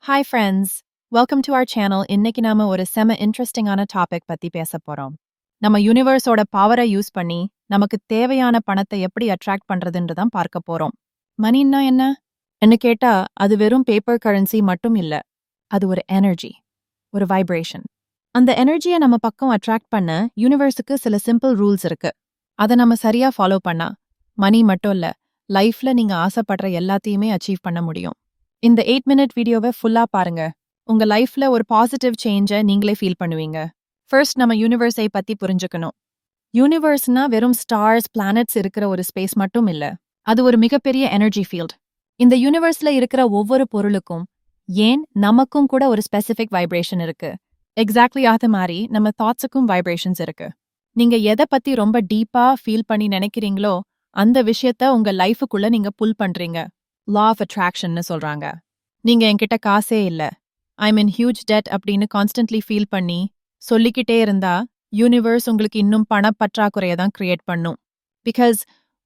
Hi friends, welcome to our channel. இன்னைக்கு நாம ஒரு செம இன்ட்ரெஸ்டிங்கான டாபிக் பத்தி பேச போறோம். நம்ம யூனிவர்ஸோட பவரை யூஸ் பண்ணி நமக்கு தேவையான பணத்தை எப்படி அட்ராக்ட் பண்றதுன்னு தான் பார்க்க போறோம். மணின்னா என்ன? என்ன கேட்டா அது வெறும் பேப்பர் கரன்சி மட்டும் இல்ல. அது ஒரு எனர்ஜி, ஒரு வைப்ரேஷன். அந்த எனர்ஜியை நம்ம பக்கம் அட்ராக்ட் பண்ண யூனிவர்ஸுக்கு சில சிம்பிள் ரூல்ஸ் இருக்கு. அதை நம்ம சரியா ஃபாலோ பண்ணா மணி மட்டும் இல்ல, லைஃப்ல நீங்க ஆசைப்படுற எல்லாத்தையுமே அச்சீவ் பண்ண முடியும். இந்த 8-minute வீடியோவை ஃபுல்லா பாருங்க. உங்க லைஃப்ல ஒரு பாசிட்டிவ் சேஞ்சை நீங்களே ஃபீல் பண்ணுவீங்க. ஃபர்ஸ்ட் நம்ம யூனிவர்ஸை பத்தி புரிஞ்சுக்கணும். யூனிவர்ஸ்னா வெறும் ஸ்டார்ஸ், பிளானட்ஸ் இருக்கிற ஒரு ஸ்பேஸ் மட்டும் இல்ல. அது ஒரு மிகப்பெரிய எனர்ஜி ஃபீல்ட். இந்த யூனிவர்ஸ்ல இருக்கிற ஒவ்வொரு பொருளுக்கும், ஏன் நமக்கும் கூட ஒரு ஸ்பெசிஃபிக் வைப்ரேஷன் இருக்கு. எக்ஸாக்ட்லி அது மாதிரி நம்ம தாட்ஸுக்கும் வைப்ரேஷன்ஸ் இருக்கு. நீங்க எதை பத்தி ரொம்ப டீப்பா ஃபீல் பண்ணி நினைக்கிறீங்களோ அந்த விஷயத்த உங்க லைஃபுக்குள்ள நீங்க புல் பண்றீங்க. லா ஆஃப் அட்ராக்ஷன்னு சொல்றாங்க. நீங்க என்கிட்ட காசே இல்ல, ஐம் இன் ஹியூஜ் டெட் அப்படின்னு கான்ஸ்டன்ட்லி ஃபீல் பண்ணி சொல்லிக்கிட்டே இருந்தா யூனிவர்ஸ் உங்களுக்கு இன்னும் பணப்பற்றாக்குறையை தான் கிரியேட் பண்ணும். பிகாஸ்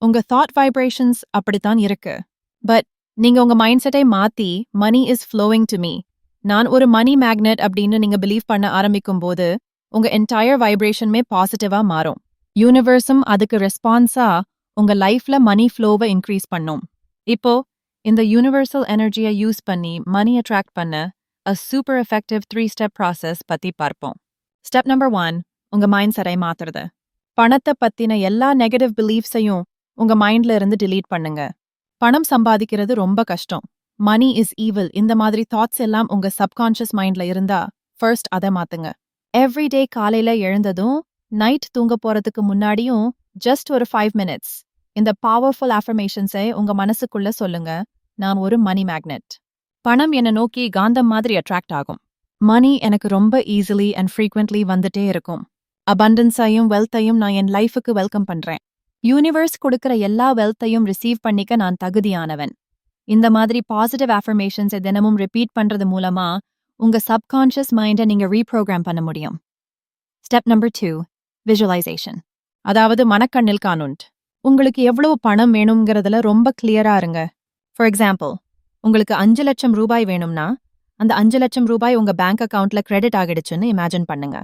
உங்க தாட் வைப்ரேஷன்ஸ் அப்படித்தான் இருக்கு. பட் நீங்க உங்க மைண்ட் செட்டை மாத்தி money is flowing to me, நான் ஒரு மணி மேக்னெட் அப்படின்னு நீங்க பிலீவ் பண்ண ஆரம்பிக்கும் போது உங்க என்டையர் வைப்ரேஷனுமே பாசிட்டிவா மாறும். யூனிவர்ஸும் அதுக்கு ரெஸ்பான்ஸா உங்க லைஃப்ல மணி ஃப்ளோவை இன்க்ரீஸ் பண்ணும். இப்போ இந்த யூனிவர்சல் எனர்ஜியை யூஸ் பண்ணி மணி அட்ராக்ட் பண்ண a super effective 3-step process பத்தி பார்ப்போம். ஸ்டெப் நம்பர் 1, உங்க மைண்ட் செட்டை மாத்துறது. பணத்தை பத்தின எல்லா நெகட்டிவ் பிலீஃப்ஸையும் உங்க மைண்ட்ல இருந்து delete பண்ணுங்க. பணம் சம்பாதிக்கிறது ரொம்ப கஷ்டம், மணி இஸ் ஈவில், இந்த மாதிரி தாட்ஸ் எல்லாம் உங்க சப்கான்ஷியஸ் மைண்ட்ல இருந்தா ஃபர்ஸ்ட் அதை மாத்துங்க. எவ்ரிடே காலையில எழுந்ததும் நைட் தூங்க போறதுக்கு முன்னாடியும் ஜஸ்ட் ஒரு 5 minutes இந்த பவர்ஃபுல் அஃபர்மேஷன்ஸை உங்க மனசுக்குள்ள சொல்லுங்க. நான் ஒரு மணி மேக்னெட். பணம் என்னை நோக்கி காந்தம் மாதிரி அட்ராக்ட் ஆகும். மணி எனக்கு ரொம்ப ஈஸிலி அண்ட் ஃப்ரீக்வெண்ட்லி வந்துட்டே இருக்கும். அபண்டன்ஸையும் வெல்த்தையும் நான் என் லைஃபுக்கு வெல்கம் பண்றேன். யூனிவர்ஸ் கொடுக்கிற எல்லா வெல்த்தையும் ரிசீவ் பண்ணிக்க நான் தகுதியானவன். இந்த மாதிரி பாசிட்டிவ் அஃபர்மேஷன்ஸை தினமும் ரிப்பீட் பண்றது மூலமா உங்க சப்கான்ஷியஸ் மைண்டை நீங்க ரீப்ரோக்ராம் பண்ண முடியும். ஸ்டெப் நம்பர் 2, விஜுவலைசேஷன், அதாவது மனக்கண்ணில் காணுண்ட். உங்களுக்கு எவ்வளவு பணம் வேணுங்கிறதுல ரொம்ப கிளியரா இருங்க. ஃபார் எக்ஸாம்பிள், உங்களுக்கு 5 லட்சம் ரூபாய் வேணும்னா அந்த 5 லட்சம் ரூபாய் உங்க பேங்க் அக்கவுண்ட்ல கிரெடிட் ஆகிடுச்சுன்னு இமேஜின் பண்ணுங்க.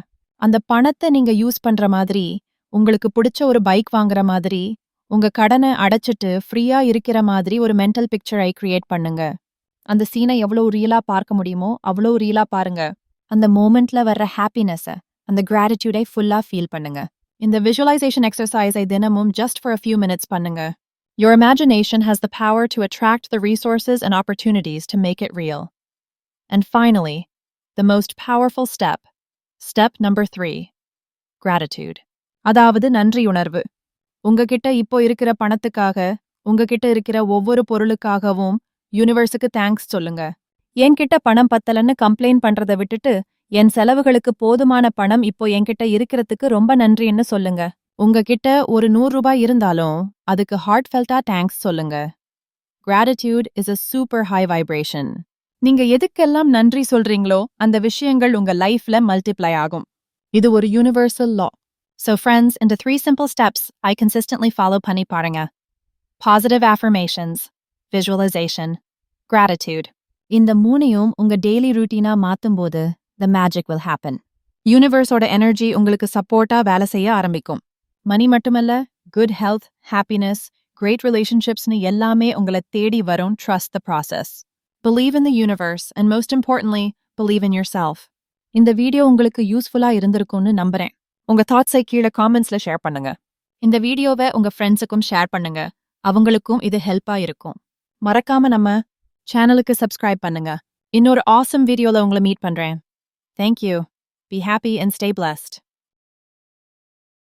அந்த பணத்தை நீங்க யூஸ் பண்ற மாதிரி, உங்களுக்கு பிடிச்ச ஒரு பைக் வாங்குற மாதிரி, உங்க கடனை அடைச்சிட்டு ஃப்ரீயா இருக்கிற மாதிரி ஒரு மென்டல் பிக்சரை கிரியேட் பண்ணுங்க. அந்த சீனை எவ்வளவு ரியலா பார்க்க முடியுமோ அவ்வளவு ரியலா பாருங்க. அந்த மோமெண்ட்ல வர்ற ஹாப்பினஸை, அந்த கிராட்டிடியூடை ஃபுல்லா ஃபீல் பண்ணுங்க. இந்த விஷுவலைசேஷன் எக்ஸசைஸை தினமும் just for a few minutes பண்ணுங்க. Your imagination has the power to attract the resources and opportunities to make it real. And finally, the most powerful step, step number 3, gratitude. அதாவது நன்றியுணர்வு. உங்ககிட்ட இப்போ இருக்கிற பணத்துக்காக, உங்ககிட்ட இருக்கிற ஒவ்வொரு பொருளுக்காகவும் யூனிவர்ஸுக்கு தேங்க்ஸ் சொல்லுங்க. என்கிட்ட பணம் பத்தலன்னு கம்ப்ளைண்ட் பண்றதை விட்டுட்டு, என் செலவுகளுக்கு போதுமான பணம் இப்போ என்கிட்ட இருக்கிறதுக்கு ரொம்ப நன்றின்னு சொல்லுங்க. உங்ககிட்ட ஒரு 100 ரூபாய் இருந்தாலும் அதுக்கு ஹார்ட்ஃபெல்ட்டா தேங்க்ஸ் சொல்லுங்க. Gratitude is a super high vibration. நீங்க எதுக்கெல்லாம் நன்றி சொல்றீங்களோ அந்த விஷயங்கள் உங்க லைஃப்ல மல்டிப்ளை ஆகும். இது ஒரு universal law. So friends, in the 3 simple steps I consistently follow பண்ணி பாருங்க. Positive affirmations, visualization, gratitude. இந்த மூணையும் உங்க டெய்லி ரூட்டீனா மாத்தும்போது the magic will happen. யூனிவர்ஸோட எனர்ஜி உங்களுக்கு சப்போர்ட்டா வேலை செய்ய ஆரம்பிக்கும். மணி மட்டுமல்ல, குட் ஹெல்த், ஹாப்பினஸ், கிரேட் ரிலேஷன்ஷிப்ஸ்னு எல்லாமே உங்களை தேடி வரும். Trust the process. Believe in the universe and most importantly, believe in yourself. இந்த வீடியோ உங்களுக்கு யூஸ்ஃபுல்லா இருந்திருக்கும்னு நம்புறேன். உங்க தாட்ஸை கீழே காமெண்ட்ஸ்ல ஷேர் பண்ணுங்க. இந்த வீடியோவை உங்க ஃப்ரெண்ட்ஸுக்கும் ஷேர் பண்ணுங்க, அவங்களுக்கும் இது ஹெல்ப்பா இருக்கும். மறக்காம நம்ம சேனலுக்கு சப்ஸ்கிரைப் பண்ணுங்க. இன்னொரு ஆசம் வீடியோல உங்களை மீட் பண்றேன். Thank you. Be happy and stay blessed.